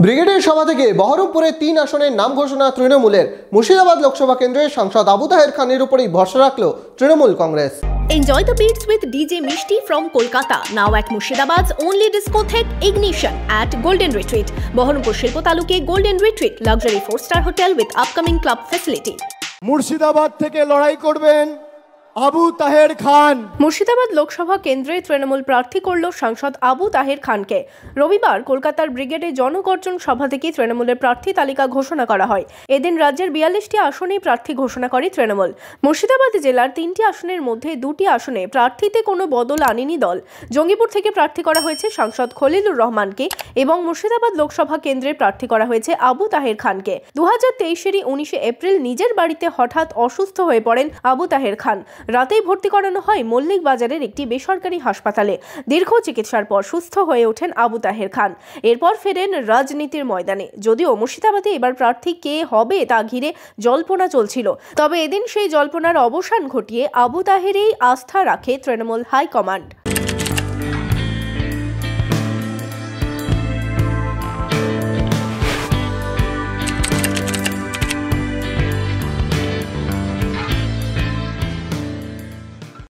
ব্রিগেডের সভা থেকে বহরমপুরে 3 আসনের নাম ঘোষণা তৃণমূলের। মুর্শিদাবাদ লোকসভা কেন্দ্রের সাংসদ আবু তাহের খানের উপরেই ভরসা রাখল Trinamool Congress. Enjoy the beats with DJ Mishti from Kolkata, now at Murshidabad's only discotheque Ignition at Golden Retreat, Baharampur Shilpo Taluke Golden Retreat, luxury 4-star hotel with upcoming club facility. Murshidabad থেকে লড়াই করবেন আবু তাহের খান। মুর্শিদাবাদ লোকসভা কেন্দ্রে তৃণমূল প্রার্থী করল সাংসদ আবু তাহের খানকে। রবিবার কলকাতার ব্রিগেডে জনগর্জন সভা থেকে তৃণমূলের প্রার্থী তালিকা ঘোষণা করা হয়। এদিন রাজ্যের 42টি আসনেই প্রার্থী ঘোষণা করে তৃণমূল। মুর্শিদাবাদ জেলার 3টি আসনের মধ্যে 2টি আসনে প্রার্থীতে কোনো বদল আনেনি দল। জঙ্গিপুর থেকে প্রার্থী করা হয়েছে সাংসদ খলিলুর রহমানকে এবং মুর্শিদাবাদ লোকসভা কেন্দ্রে প্রার্থী করা হয়েছে আবু তাহের খানকে। 2023-এর 19শে এপ্রিল নিজের বাড়িতে হঠাৎ অসুস্থ হয়ে পড়েন আবু তাহের খান। রাতেই ভর্তি করানো হয় মল্লিক বাজারের একটি বেসরকারি হাসপাতালে। দীর্ঘ চিকিৎসার পর সুস্থ হয়ে ওঠেন আবু তাহের খান। এরপর ফেরেন রাজনীতির ময়দানে। যদিও মুর্শিদাবাদে এবার প্রার্থী কে হবে তা ঘিরে জল্পনা চলছিল, তবে এদিন সেই জল্পনার অবসান ঘটিয়ে আবু তাহেরেই আস্থা রাখে তৃণমূল হাইকমান্ড।